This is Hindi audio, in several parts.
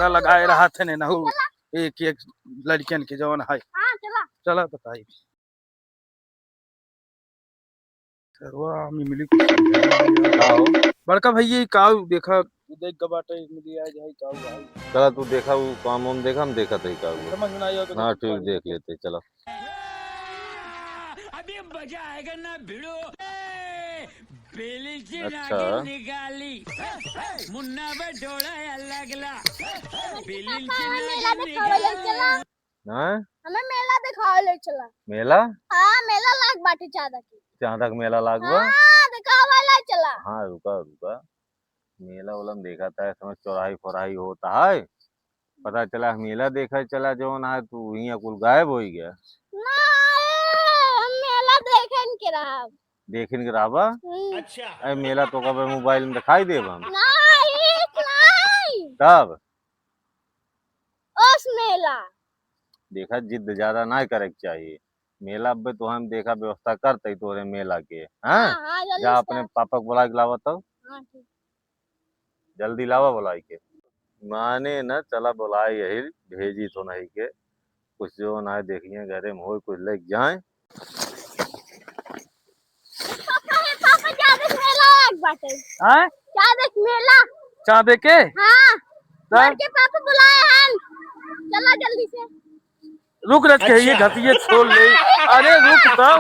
बहरा लगाए रहा थे ने नहु एक एक लड़कियन के जवन है। चला बताई मिली बड़का भैया काऊ देखा देख के बाटे मिली आ जाए काऊ भाई। चला तू देखा वो काम हम देखा, हम देखा थे काऊ। समझ में आया तो हाँ ठीक, देख लेते चला। अभी मजा आएगा ना भिड़ो। बेली से अच्छा निकाली मुन्ना पे डोड़ा लगला बेली से मेला दिखावे चला। हाँ हमें मेला दिखावे चला। मेला? हाँ मेला लाग बाटे चादक की। चादक मेला लागवा? हाँ दिखावे चला। हाँ रुका रुका, मेला वाला देखा था, समझ चौराही फौराही होता है, पता चला मेला देखा चला जो ना तू यहाँ कुल गायब हो ही गया। हम मेला देखें के रहा। देखें के रहा? अच्छा अरे मेला तो कब मोबाइल में दिखाई दे हम नहीं तब उस मेला देखा। जिद ज्यादा ना करे के चाहिए। मेला अब तो हम देखा व्यवस्था करते तोरे मेला के। हाँ जा अपने पापा को बुला के लावा तब। जल्दी लावा बुलाई के। माने न चला बुलाई यही भेजी तो नहीं के कुछ जो ना देखिए घरे में हो कुछ लेके जाए। पापा चादक मेला लाग बाटे। हैं चादक मेला चाँदे के? हाँ घर के पापा बुलाए हैं। चला जल्दी से। रुक रख के ये घटिया छोड़ ले। अरे रुक तो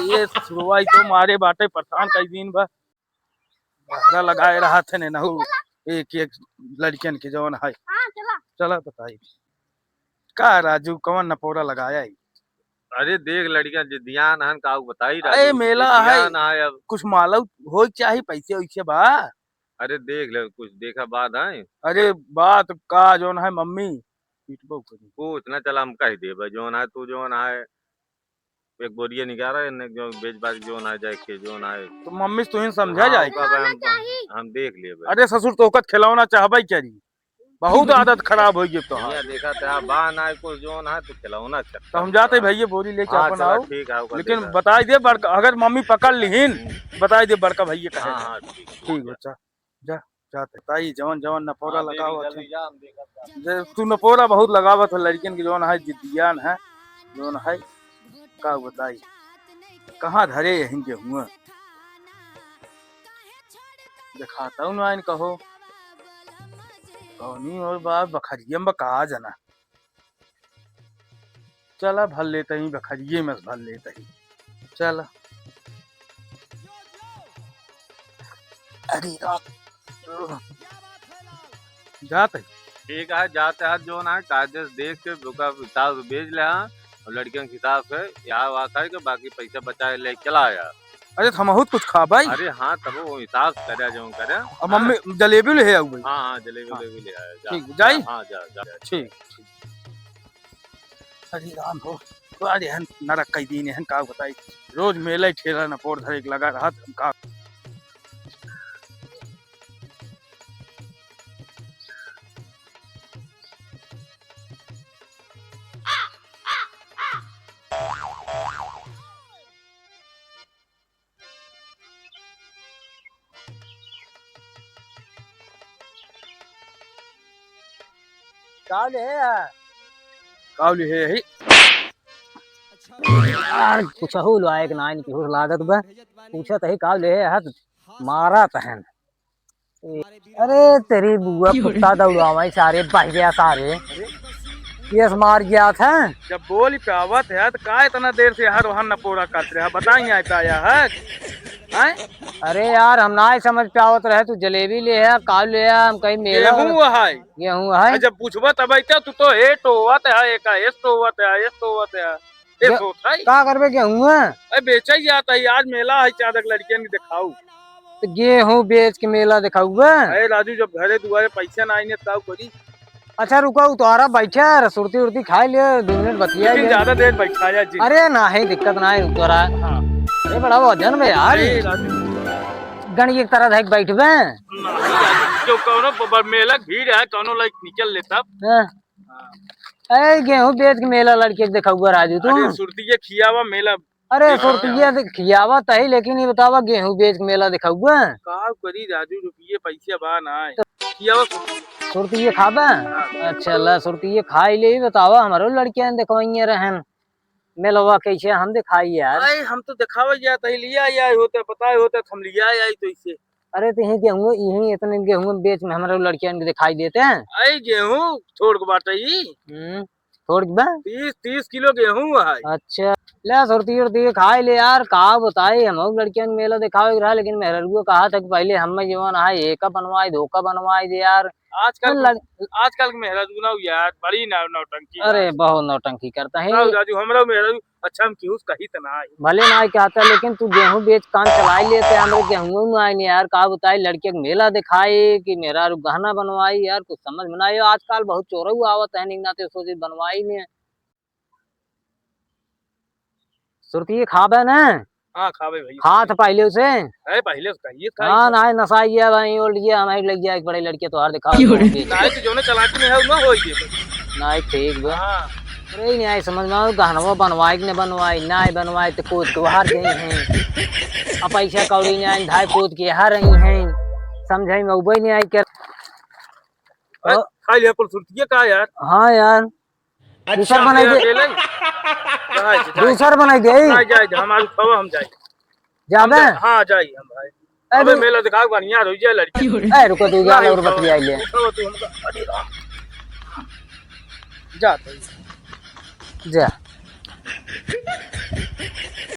ये शुरुआत तो मारे बाटे पठान कई दिन भर बहरा लगाए रहा थे ने नहु एक एक लड़कियन के जवन है। चला बताई का राजू कौन नपोरा लगाया है? अरे देख लड़कियां जिद्दियान हन का बताई रहा। अरे मेला है अब कुछ मालूम हो चाहिए पैसे वैसे बा। अरे देख ले कुछ देखा बात है। अरे बात का जोन है मम्मी कुछ ना चला हम कह दे जोन है तू जोन है एक बोरिया निकाला जो बेच बाज जोन है जाए के जोन है तो मम्मी तू समझा जाए। हम देख ले। अरे ससुर तो खिलौना चाहबे क्या बहुत आदत खराब हो गई तो देखा था बा ना कुछ जोन है तो खिलौना तो हम जाते भैया बोरी लेके अपन आओ। ठीक है लेकिन बताई दे बड़का अगर मम्मी पकड़ लीन बताई दे बड़का भैया कहे। ठीक बच्चा जा जाते ताई जवन जवन नपोरा लगावत तू नपोरा बहुत लगावत है लड़कियन की जवन है जिद्दियान है जवन है का बताई कहाँ धरे हिंगे हुए दिखाता हूँ ना कहो कौनी और बात बखरिये में कहा जाना। चला भर लेते ही बखरिये में भर लेते ही चला। अरे जाते ठीक है जाते हैं जो ना कागज देख के बुका हिसाब बेच ले और लड़कियों के हिसाब से यहाँ वहाँ करके बाकी पैसा बचा ले चला आया। अरे हमहू कुछ खा भाई। अरे हाँ तब वो हिसाब करे जो करे। अब मम्मी जलेबी ले आओ भाई। हाँ हाँ जलेबी ले आया। ठीक जाई। हाँ जा जा ठीक। अरे राम हो तो अरे हन नरक कई दिन हन का बताई रोज मेला ही ठेला न पोर धरे लगा रहा का। कावली है ही यार कुछ हो लो एक नाइन की हो लागत बा पूछत है का ले हाथ मारा तहन। अरे तेरी बुआ कुत्ता दौड़ावे सारे बह गया सारे केस मार गया था। जब बोली पावत है तो का इतना देर से हर वहां नपोरा काट रहा बताइए आता है। अरे यार हम ना समझ पावत रहे तू जलेबी ले है काल ले है हम कहीं मेला गेहूं है जब पूछबा तब तू तो हेट होवत है एक एस्ट होवत है एस्ट होवत है ये सोच है का करबे गेहूं है। अरे बेचा ही जाता है आज मेला है चादक लड़कियन के दिखाऊ तो गेहूं बेच के मेला दिखाऊगा। अरे राजू जब घरे दुआरे पैसा ना आईने तब करी। अच्छा रुका उतारा बैठा सुरती उर्ती खा लिया 2 मिनट बतिया ज्यादा देर बैठाया जी। अरे ना है दिक्कत ना है उतारा। अरे बड़ा वजन में यार गणी एक तरह है बैठबे जो कोनो मेला भीड़ है कोनो लाइक निकल लेता। ए गेहूं बेच के मेला लड़के दिखाऊगा राजू तू। अरे सुरती खियावा मेला। अरे सुरती खियावा तही लेकिन ये बतावा गेहूं बेच के मेला दिखाऊगा का करी राजू रुपये पैसे बा ना खियावा सुरती ये खाबा। अच्छा ला सुरती ये खाई ले बतावा हमारो लड़कियां देखवाइए रहन मेलवा कैसे हम दिखाई यार। अरे हम तो दिखावे जाते ही लिया आए होते पता होते हम लिया आई तो इसे। अरे तो यही गेहूं यही इतने गेहूं बेच में हमारे लड़कियां के दिखाई देते हैं। आई गेहूं छोड़ के बाटे ही थोड़ी बा 30 किलो गेहूं है। अच्छा ले सुरती उरती खाई ले यार का बताए हम लड़कियां ने मेला दिखावे रहा लेकिन मेहर को कहा था कि पहले हम जीवन है एक बनवाई धोखा बनवाई दे यार। आजकल के मेहरा दूना यार बड़ी नौटंकी। अरे बहुत नौटंकी करता है राजू हमरा मेहरा अच्छा हम क्यों कही तना भले ना कहता लेकिन तू गेहूं बेच काम चलाई लेते हम लोग गेहूं में आए नहीं यार का बताए लड़के को मेला दिखाए कि मेरा गहना बनवाई यार कुछ समझ में ना आयो। आजकल बहुत चोर आवत है नहीं ना सोचे बनवाई नहीं सुरती खाबे ना। हाँ खावे भाई हाँ तो पहले उसे अरे पहले कहिए हाँ ना नशा गया भाई ओल्ड गया हमारी लग गया एक बड़े लड़के तो हार दिखाओ ना तो जो ने चलाती में है ना हो गई ना ठीक बा। हां अरे नहीं आई समझ में गहनवा बनवाई कि नहीं बनवाई ना बनवाई तो कूद के हार गई हैं अब पैसा कौड़ी नहीं आई धाई कूद के हार रही हैं समझाई में उबई नहीं आई कर खा लिया पर सुरती का यार। हाँ यार दूसर बनाई दे दूसर बनाई दे जाए हमारे खवा हम जाए जाबे। हां जाए हम भाई अबे मेला दिखा बढ़िया हो जाए लड़की। ए रुको तू जा और बतिया ले जा जा